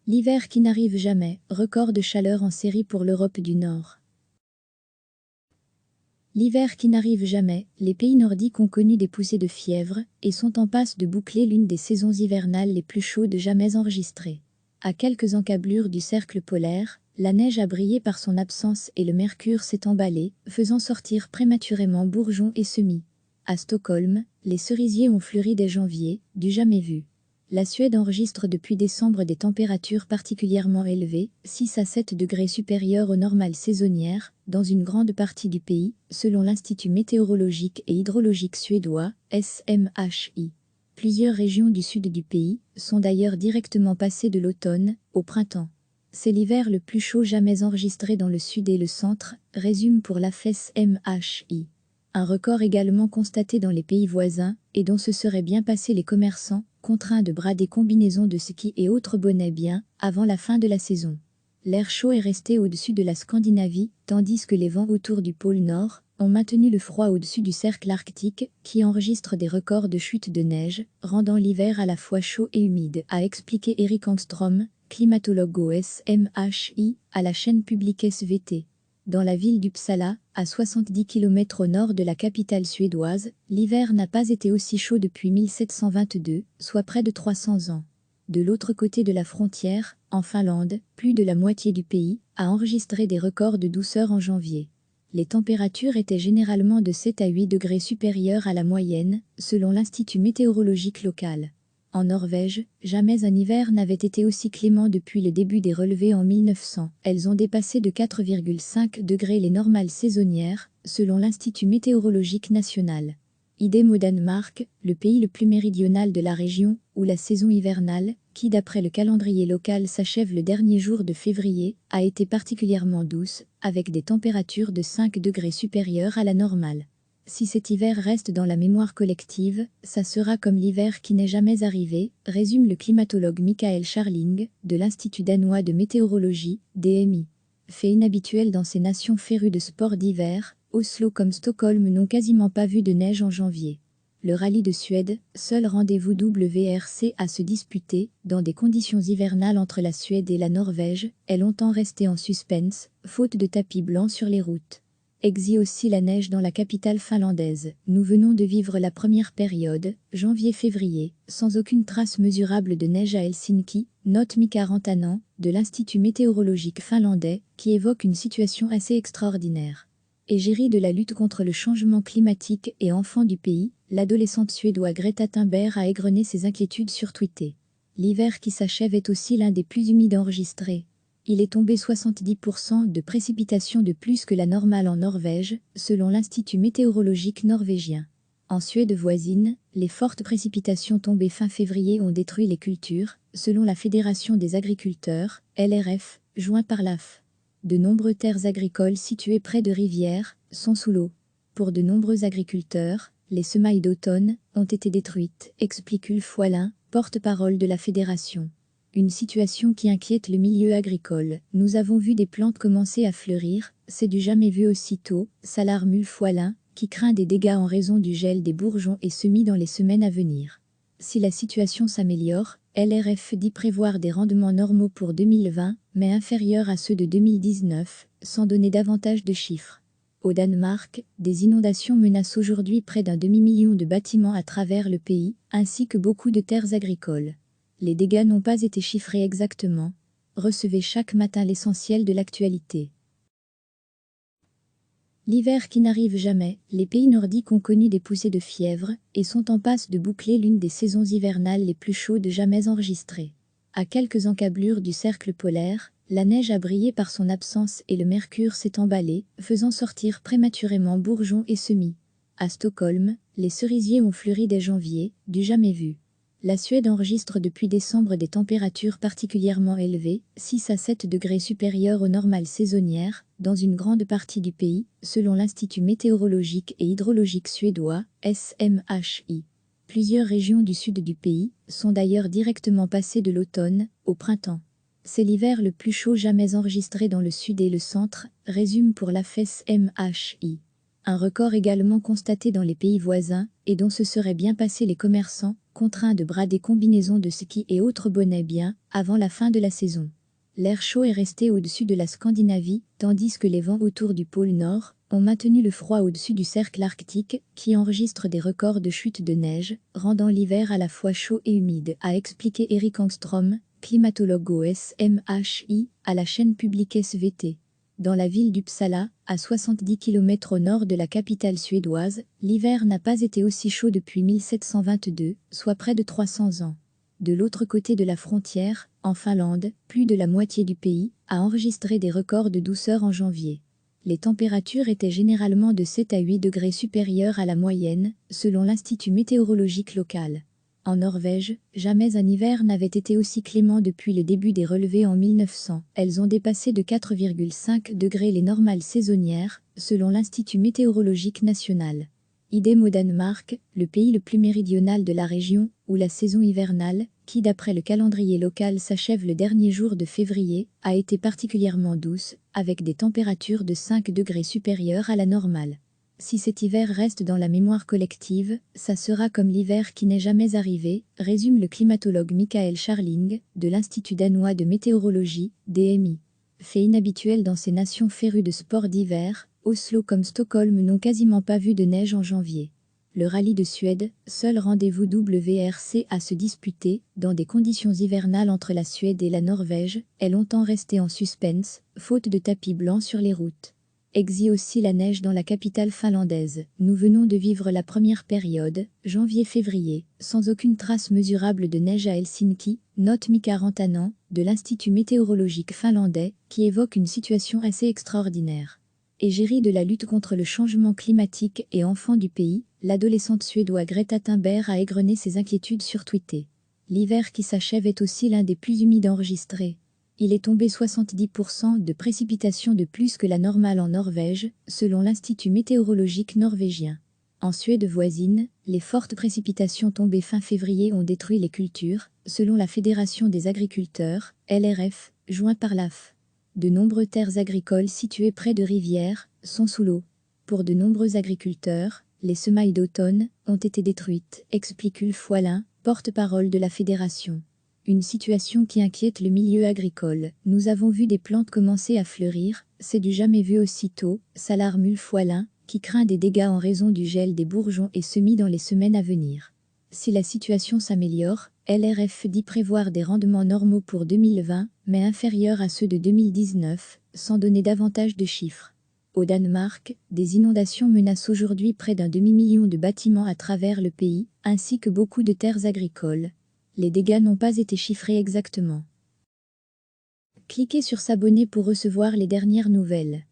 L'hiver qui n'arrive jamais, record de chaleur en série pour l'Europe du Nord. L'hiver qui n'arrive jamais, les pays nordiques ont connu des poussées de fièvre et sont en passe de boucler l'une des saisons hivernales les plus chaudes jamais enregistrées. À quelques encablures du cercle polaire, la neige a brillé par son absence et le mercure s'est emballé, faisant sortir prématurément bourgeons et semis. À Stockholm, les cerisiers ont fleuri dès janvier, du jamais vu. La Suède enregistre depuis décembre des températures particulièrement élevées, 6 à 7 degrés supérieures aux normales saisonnières, dans une grande partie du pays, selon l'Institut météorologique et hydrologique suédois, SMHI. Plusieurs régions du sud du pays sont d'ailleurs directement passées de l'automne au printemps. C'est l'hiver le plus chaud jamais enregistré dans le sud et le centre, résume pour la SMHI. Un record également constaté dans les pays voisins, et dont se seraient bien passés les commerçants, contraints de brader combinaisons de ski et autres bonnets bien avant la fin de la saison. L'air chaud est resté au-dessus de la Scandinavie, tandis que les vents autour du pôle Nord ont maintenu le froid au-dessus du cercle arctique, qui enregistre des records de chute de neige, rendant l'hiver à la fois chaud et humide, a expliqué Eric Angstrom, climatologue au SMHI, à la chaîne publique SVT. Dans la ville d'Uppsala, à 70 km au nord de la capitale suédoise, l'hiver n'a pas été aussi chaud depuis 1722, soit près de 300 ans. De l'autre côté de la frontière, en Finlande, plus de la moitié du pays a enregistré des records de douceur en janvier. Les températures étaient généralement de 7 à 8 degrés supérieures à la moyenne, selon l'Institut météorologique local. En Norvège, jamais un hiver n'avait été aussi clément depuis le début des relevés en 1900. Elles ont dépassé de 4,5 degrés les normales saisonnières, selon l'Institut météorologique national. Idem au Danemark, le pays le plus méridional de la région, où la saison hivernale, qui d'après le calendrier local s'achève le dernier jour de février, a été particulièrement douce, avec des températures de 5 degrés supérieures à la normale. Si cet hiver reste dans la mémoire collective, ça sera comme l'hiver qui n'est jamais arrivé, résume le climatologue Michael Scharling, de l'Institut danois de météorologie, DMI. Fait inhabituel dans ces nations férues de sports d'hiver, Oslo comme Stockholm n'ont quasiment pas vu de neige en janvier. Le rallye de Suède, seul rendez-vous WRC à se disputer, dans des conditions hivernales entre la Suède et la Norvège, est longtemps resté en suspense, faute de tapis blancs sur les routes. Exit aussi la neige dans la capitale finlandaise. Nous venons de vivre la première période, janvier-février, sans aucune trace mesurable de neige à Helsinki, note Mika Rantanen, de l'Institut météorologique finlandais, qui évoque une situation assez extraordinaire. Égérie de la lutte contre le changement climatique et enfant du pays, l'adolescente suédoise Greta Thunberg a égrené ses inquiétudes sur Twitter. L'hiver qui s'achève est aussi l'un des plus humides enregistrés. Il est tombé 70% de précipitations de plus que la normale en Norvège, selon l'Institut météorologique norvégien. En Suède voisine, les fortes précipitations tombées fin février ont détruit les cultures, selon la Fédération des agriculteurs, LRF, joint par l'AF. De nombreuses terres agricoles situées près de rivières sont sous l'eau. Pour de nombreux agriculteurs, les semailles d'automne ont été détruites, explique Ulf Wallin, porte-parole de la fédération. Une situation qui inquiète le milieu agricole. Nous avons vu des plantes commencer à fleurir, c'est du jamais vu aussitôt, s'alarme Ulf Wallin, qui craint des dégâts en raison du gel des bourgeons et semis dans les semaines à venir. Si la situation s'améliore, LRF dit prévoir des rendements normaux pour 2020, mais inférieurs à ceux de 2019, sans donner davantage de chiffres. Au Danemark, des inondations menacent aujourd'hui près d'un demi-million de bâtiments à travers le pays, ainsi que beaucoup de terres agricoles. Les dégâts n'ont pas été chiffrés exactement. Recevez chaque matin l'essentiel de l'actualité. L'hiver qui n'arrive jamais, les pays nordiques ont connu des poussées de fièvre et sont en passe de boucler l'une des saisons hivernales les plus chaudes jamais enregistrées. À quelques encablures du cercle polaire, la neige a brillé par son absence et le mercure s'est emballé, faisant sortir prématurément bourgeons et semis. À Stockholm, les cerisiers ont fleuri dès janvier, du jamais vu. La Suède enregistre depuis décembre des températures particulièrement élevées, 6 à 7 degrés supérieures aux normales saisonnières, dans une grande partie du pays, selon l'Institut météorologique et hydrologique suédois, SMHI. Plusieurs régions du sud du pays sont d'ailleurs directement passées de l'automne au printemps. C'est l'hiver le plus chaud jamais enregistré dans le sud et le centre, résume pour la SMHI. Un record également constaté dans les pays voisins, et dont se seraient bien passés les commerçants, contraints de brader combinaisons de ski et autres bonnets bien avant la fin de la saison. L'air chaud est resté au-dessus de la Scandinavie, tandis que les vents autour du pôle Nord ont maintenu le froid au-dessus du cercle arctique, qui enregistre des records de chute de neige, rendant l'hiver à la fois chaud et humide, a expliqué Eric Engstrom, climatologue au SMHI, à la chaîne publique SVT. Dans la ville d'Uppsala, à 70 km au nord de la capitale suédoise, l'hiver n'a pas été aussi chaud depuis 1722, soit près de 300 ans. De l'autre côté de la frontière, en Finlande, plus de la moitié du pays a enregistré des records de douceur en janvier. Les températures étaient généralement de 7 à 8 degrés supérieures à la moyenne, selon l'Institut météorologique local. En Norvège, jamais un hiver n'avait été aussi clément depuis le début des relevés en 1900. Elles ont dépassé de 4,5 degrés les normales saisonnières, selon l'Institut météorologique national. Idem au Danemark, le pays le plus méridional de la région, où la saison hivernale, qui d'après le calendrier local s'achève le dernier jour de février, a été particulièrement douce, avec des températures de 5 degrés supérieures à la normale. Si cet hiver reste dans la mémoire collective, ça sera comme l'hiver qui n'est jamais arrivé, résume le climatologue Michael Scharling, de l'Institut danois de météorologie, DMI. Fait inhabituel dans ces nations férues de sports d'hiver, Oslo comme Stockholm n'ont quasiment pas vu de neige en janvier. Le rallye de Suède, seul rendez-vous WRC à se disputer, dans des conditions hivernales entre la Suède et la Norvège, est longtemps resté en suspense, faute de tapis blancs sur les routes. Exit aussi la neige dans la capitale finlandaise. Nous venons de vivre la première période, janvier-février, sans aucune trace mesurable de neige à Helsinki, note Mika Rantanen, de l'Institut météorologique finlandais, qui évoque une situation assez extraordinaire. Égérie de la lutte contre le changement climatique et enfant du pays, l'adolescente suédoise Greta Thunberg a égrené ses inquiétudes sur Twitter. L'hiver qui s'achève est aussi l'un des plus humides enregistrés. Il est tombé 70% de précipitations de plus que la normale en Norvège, selon l'Institut météorologique norvégien. En Suède voisine, les fortes précipitations tombées fin février ont détruit les cultures, selon la Fédération des agriculteurs, LRF, joint par l'AF. De nombreuses terres agricoles situées près de rivières sont sous l'eau. Pour de nombreux agriculteurs, les semailles d'automne ont été détruites, explique Ulf Wallin, porte-parole de la fédération. Une situation qui inquiète le milieu agricole. Nous avons vu des plantes commencer à fleurir, c'est du jamais vu aussitôt, s'alarme Ulf Wallin, qui craint des dégâts en raison du gel des bourgeons et semis dans les semaines à venir. Si la situation s'améliore, LRF dit prévoir des rendements normaux pour 2020, mais inférieurs à ceux de 2019, sans donner davantage de chiffres. Au Danemark, des inondations menacent aujourd'hui près d'un demi-million de bâtiments à travers le pays, ainsi que beaucoup de terres agricoles. Les dégâts n'ont pas été chiffrés exactement. Cliquez sur s'abonner pour recevoir les dernières nouvelles.